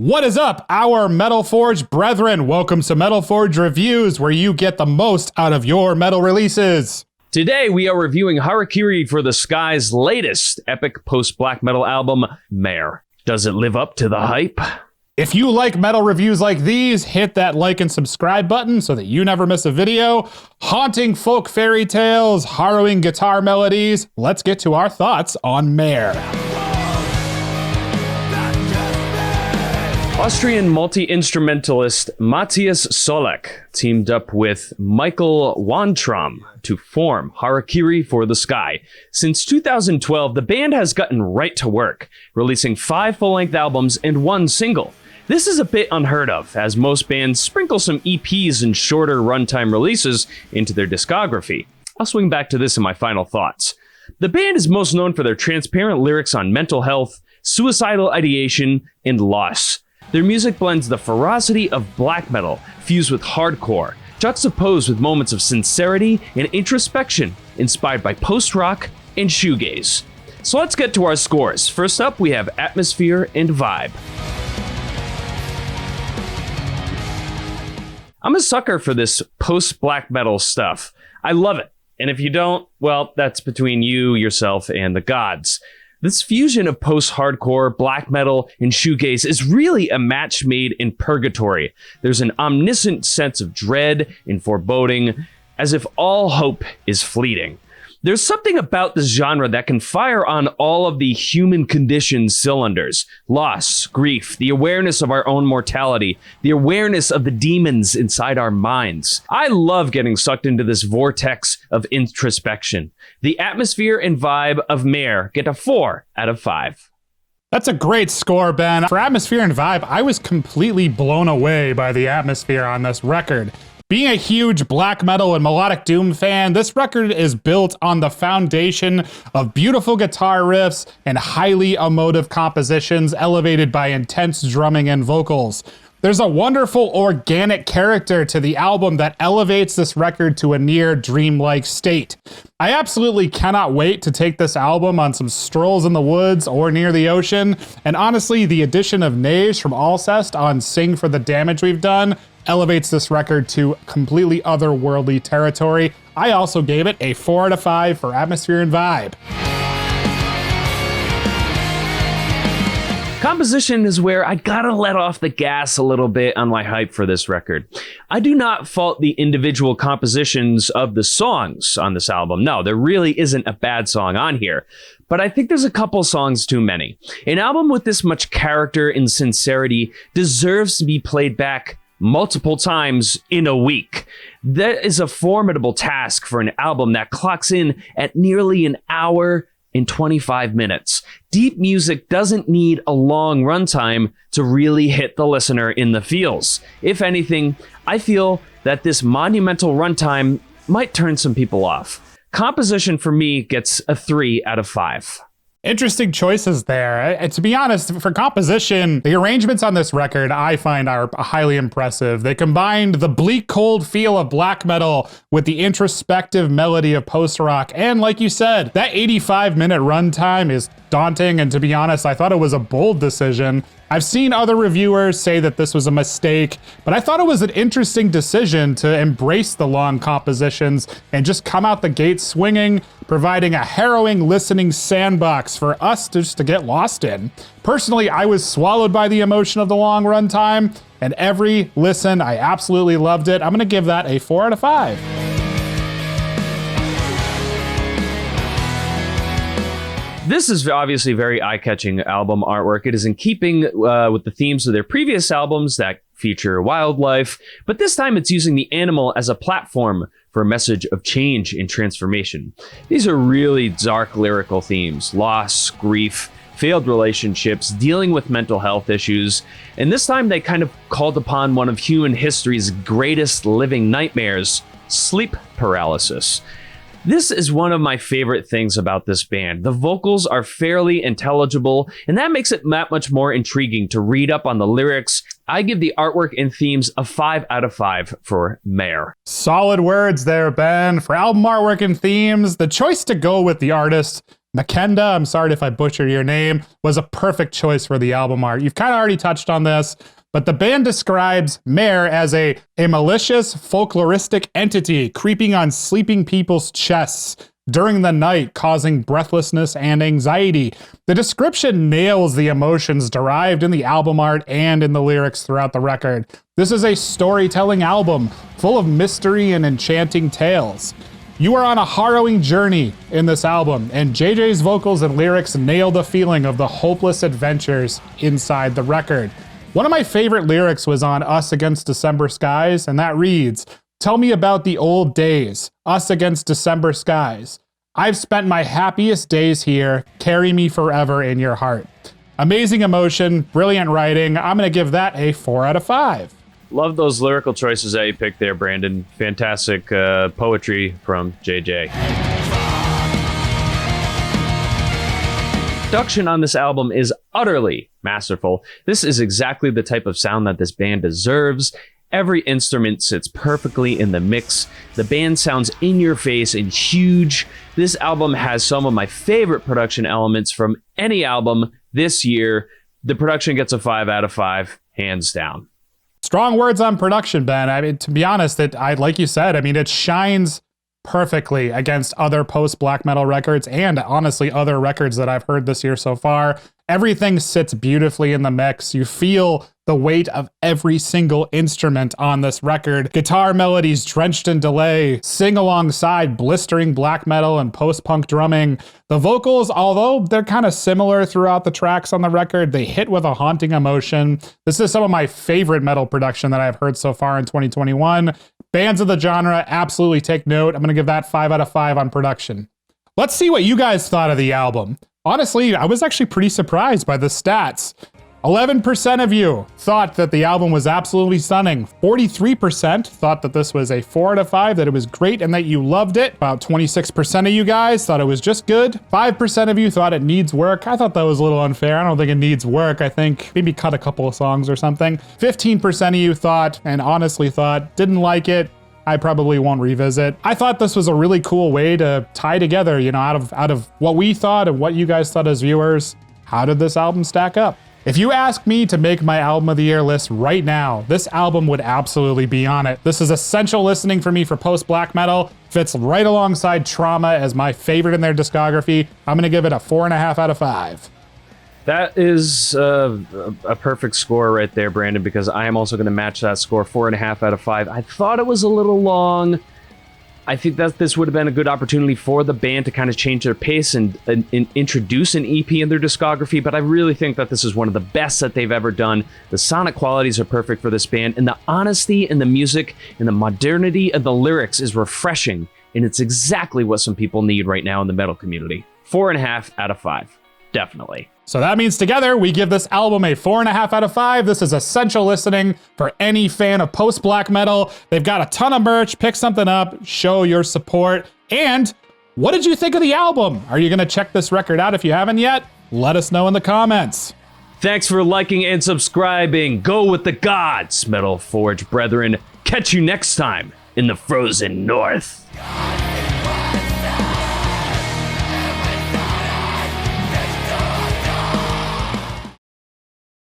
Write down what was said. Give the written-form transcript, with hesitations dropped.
What is up, our Metal Forge brethren? Welcome to Metal Forge Reviews, where you get the most out of your metal releases. Today, we are reviewing Harakiri for the Sky's latest epic post-black metal album, Maere. Does it live up to the hype? If you like metal reviews like these, hit that like and subscribe button so that you never miss a video. Haunting folk fairy tales, harrowing guitar melodies. Let's get to our thoughts on Maere. Austrian multi-instrumentalist Matthias Solek teamed up with Michael Wantram to form Harakiri for the Sky. Since 2012, the band has gotten right to work, releasing 5 full-length albums and 1 single. This is a bit unheard of, as most bands sprinkle some EPs and shorter runtime releases into their discography. I'll swing back to this in my final thoughts. The band is most known for their transparent lyrics on mental health, suicidal ideation, and loss. Their music blends the ferocity of black metal fused with hardcore, juxtaposed with moments of sincerity and introspection inspired by post-rock and shoegaze. So let's get to our scores. First up, we have Atmosphere and Vibe. I'm a sucker for this post-black metal stuff. I love it. And if you don't, well, that's between you, yourself, and the gods. This fusion of post-hardcore, black metal, and shoegaze is really a match made in purgatory. There's an omniscient sense of dread and foreboding, as if all hope is fleeting. There's something about this genre that can fire on all of the human condition cylinders. Loss, grief, the awareness of our own mortality, the awareness of the demons inside our minds. I love getting sucked into this vortex of introspection. The atmosphere and vibe of Maere get a 4 out of 5. That's a great score, Ben. For atmosphere and vibe, I was completely blown away by the atmosphere on this record. Being a huge black metal and melodic doom fan, this record is built on the foundation of beautiful guitar riffs and highly emotive compositions elevated by intense drumming and vocals. There's a wonderful organic character to the album that elevates this record to a near dreamlike state. I absolutely cannot wait to take this album on some strolls in the woods or near the ocean, and honestly, the addition of Neige from Alcest on Sing for the Damage We've Done elevates this record to completely otherworldly territory. I also gave it a 4 out of 5 for atmosphere and vibe. Composition is where I gotta let off the gas a little bit on my hype for this record. I do not fault the individual compositions of the songs on this album. No, there really isn't a bad song on here. But I think there's a couple songs too many. An album with this much character and sincerity deserves to be played back multiple times in a week. That is a formidable task for an album that clocks in at nearly an hour and 25 minutes. Deep music doesn't need a long runtime to really hit the listener in the feels. If anything, I feel that this monumental runtime might turn some people off. Composition for me gets a 3 out of 5. Interesting choices there. To be honest, for composition, the arrangements on this record I find are highly impressive. They combined the bleak, cold feel of black metal with the introspective melody of post-rock. And like you said, that 85-minute runtime is daunting, and to be honest, I thought it was a bold decision. I've seen other reviewers say that this was a mistake, but I thought it was an interesting decision to embrace the long compositions and just come out the gate swinging, providing a harrowing listening sandbox for us just to get lost in. Personally, I was swallowed by the emotion of the long runtime, and every listen, I absolutely loved it. I'm gonna give that a 4 out of 5. This is obviously very eye-catching album artwork. It is in keeping with the themes of their previous albums that feature wildlife, but this time it's using the animal as a platform for a message of change and transformation. These are really dark lyrical themes: loss, grief, failed relationships, dealing with mental health issues, and this time they kind of called upon one of human history's greatest living nightmares, sleep paralysis. This is one of my favorite things about this band. The vocals are fairly intelligible, and that makes it that much more intriguing to read up on the lyrics. I give the artwork and themes a 5 out of 5 for Maere. Solid words there, Ben. For album artwork and themes, the choice to go with the artist Makenda, I'm sorry if I butchered your name, was a perfect choice for the album art. You've kind of already touched on this, but the band describes Maere as a malicious, folkloristic entity creeping on sleeping people's chests during the night, causing breathlessness and anxiety. The description nails the emotions derived in the album art and in the lyrics throughout the record. This is a storytelling album full of mystery and enchanting tales. You are on a harrowing journey in this album, and JJ's vocals and lyrics nail the feeling of the hopeless adventures inside the record. One of my favorite lyrics was on Us Against December Skies, and that reads, "Tell me about the old days, us against December skies. I've spent my happiest days here, carry me forever in your heart." Amazing emotion, brilliant writing. I'm gonna give that a 4 out of 5. Love those lyrical choices that you picked there, Brandon. Fantastic poetry from JJ. Production on this album is utterly masterful. This is exactly the type of sound that this band deserves. Every instrument sits perfectly in the mix. The band sounds in your face and huge. This album has some of my favorite production elements from any album this year. The production gets a 5 out of 5, hands down. Strong words on production, Ben. I mean, to be honest, like you said, I mean, it shines perfectly against other post-black metal records and honestly other records that I've heard this year so far. Everything sits beautifully in the mix. You feel the weight of every single instrument on this record. Guitar melodies drenched in delay, sing alongside blistering black metal and post-punk drumming. The vocals, although they're kind of similar throughout the tracks on the record, they hit with a haunting emotion. This is some of my favorite metal production that I've heard so far in 2021. Bands of the genre, absolutely take note. I'm going to give that 5 out of 5 on production. Let's see what you guys thought of the album. Honestly, I was actually pretty surprised by the stats. 11% of you thought that the album was absolutely stunning. 43% thought that this was a 4 out of 5, that it was great and that you loved it. About 26% of you guys thought it was just good. 5% of you thought it needs work. I thought that was a little unfair. I don't think it needs work. I think maybe cut a couple of songs or something. 15% of you thought, and honestly thought, didn't like it. I probably won't revisit. I thought this was a really cool way to tie together, you know, out of what we thought and what you guys thought as viewers. How did this album stack up? If you ask me to make my album of the year list right now, this album would absolutely be on it. This is essential listening for me for post-black metal. Fits right alongside Trauma as my favorite in their discography. I'm gonna give it a 4.5 out of 5. That is a perfect score right there, Brandon, because I am also going to match that score, 4.5 out of 5. I thought it was a little long. I think that this would have been a good opportunity for the band to kind of change their pace and introduce an EP in their discography, but I really think that this is one of the best that they've ever done. The sonic qualities are perfect for this band, and the honesty in the music and the modernity of the lyrics is refreshing, and it's exactly what some people need right now in the metal community. 4.5 out of 5. Definitely. So that means together we give this album a 4.5 out of 5. This is essential listening for any fan of post-black metal. They've got a ton of merch. Pick something up, show your support. And what did you think of the album? Are you going to check this record out if you haven't yet? Let us know in the comments. Thanks for liking and subscribing. Go with the gods, Metal Forge brethren. Catch you next time in the frozen north.